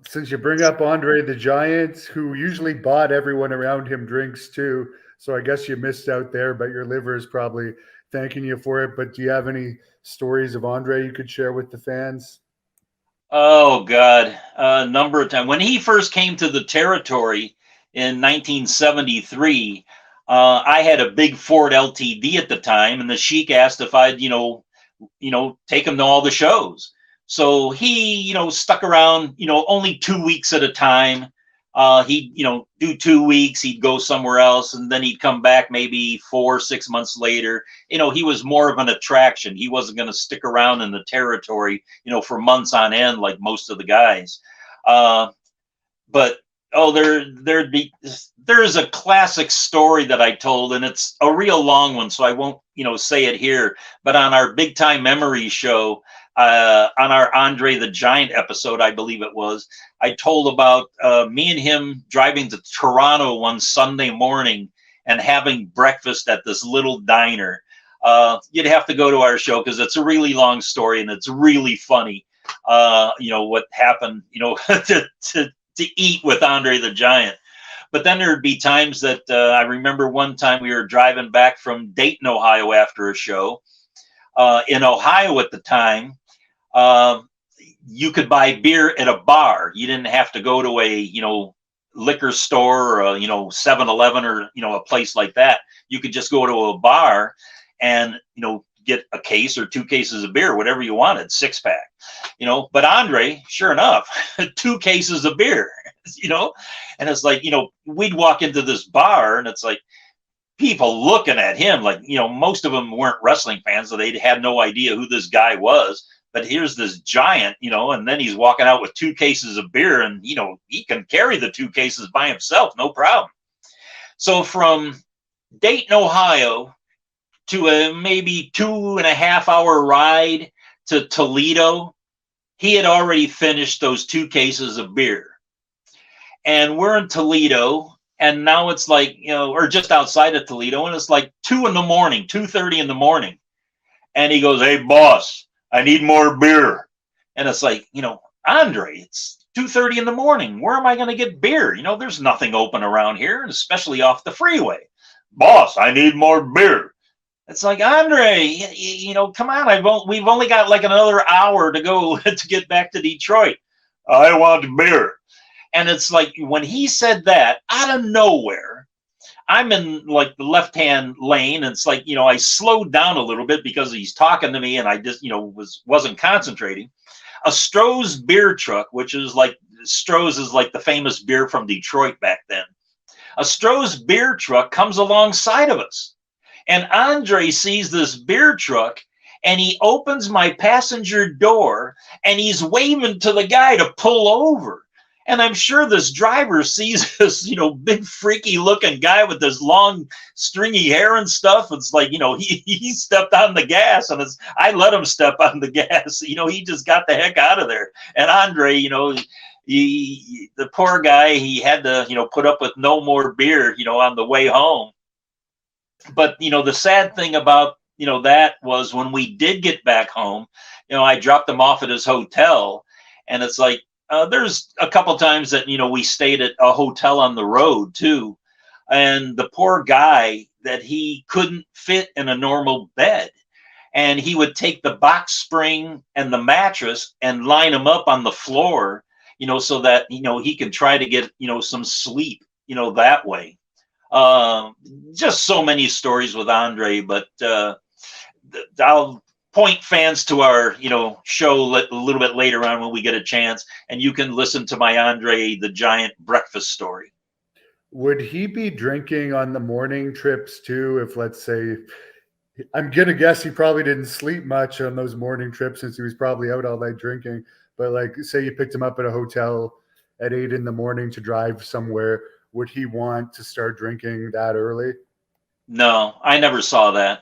since you bring up Andre the Giant, who usually bought everyone around him drinks too, so I guess you missed out there, but your liver is probably thanking you for it. But do you have any stories of Andre you could share with the fans? Oh God, a number of times when he first came to the territory in 1973. I had a big Ford LTD at the time, and the Sheik asked if I'd, take him to all the shows. So he, stuck around, only 2 weeks at a time. He'd, do 2 weeks, he'd go somewhere else, and then he'd come back maybe 4, 6 months later. He was more of an attraction. He wasn't going to stick around in the territory, for months on end like most of the guys. But oh, there's a classic story that I told, and it's a real long one, so I won't, say it here. But on our Big Time Memories show, on our Andre the Giant episode, I believe it was, I told about me and him driving to Toronto one Sunday morning and having breakfast at this little diner. You'd have to go to our show because it's a really long story and it's really funny. What happened, to eat with Andre the Giant. But then there'd be times that I remember one time we were driving back from Dayton, Ohio after a show. In Ohio at the time, you could buy beer at a bar. You didn't have to go to a, liquor store or, 7-Eleven or, a place like that. You could just go to a bar and, get a case or 2 cases of beer, whatever you wanted, 6-pack, but Andre, sure enough, 2 cases of beer, and it's like, we'd walk into this bar and it's like people looking at him like, most of them weren't wrestling fans, so they had no idea who this guy was. But here's this giant, and then he's walking out with 2 cases of beer and, he can carry the 2 cases by himself, no problem. So from Dayton, Ohio, to a maybe 2.5-hour ride to Toledo, he had already finished those 2 cases of beer. And we're in Toledo, and now it's like, or just outside of Toledo, and it's like 2 in the morning, 2:30 in the morning. And he goes, "Hey, boss, I need more beer." And it's like, Andre, it's 2:30 in the morning. Where am I going to get beer? There's nothing open around here, and especially off the freeway. "Boss, I need more beer." It's like, Andre, come on. We've only got like another hour to go to get back to Detroit. "I want beer." And it's like when he said that out of nowhere, I'm in like the left-hand lane. And it's like, I slowed down a little bit because he's talking to me and I just, wasn't concentrating. A Stroh's beer truck, which is like, Stroh's is like the famous beer from Detroit back then. A Stroh's beer truck comes alongside of us. And Andre sees this beer truck and he opens my passenger door and he's waving to the guy to pull over. And I'm sure this driver sees this, big freaky looking guy with this long stringy hair and stuff. It's like, he stepped on the gas and I let him step on the gas. He just got the heck out of there. And Andre, the poor guy, he had to, put up with no more beer, on the way home. But, the sad thing about, that was when we did get back home, I dropped him off at his hotel, and it's like, there's a couple times that, we stayed at a hotel on the road too. And the poor guy, that he couldn't fit in a normal bed. And he would take the box spring and the mattress and line them up on the floor, so that, he can try to get, some sleep, that way. Just so many stories with Andre, but I'll point fans to our, show a little bit later on when we get a chance, and you can listen to my Andre the Giant breakfast story. Would he be drinking on the morning trips too? If, let's say, I'm gonna guess he probably didn't sleep much on those morning trips since he was probably out all night drinking. But like, say you picked him up at a hotel at 8 in the morning to drive somewhere, would he want to start drinking that early? No, I never saw that.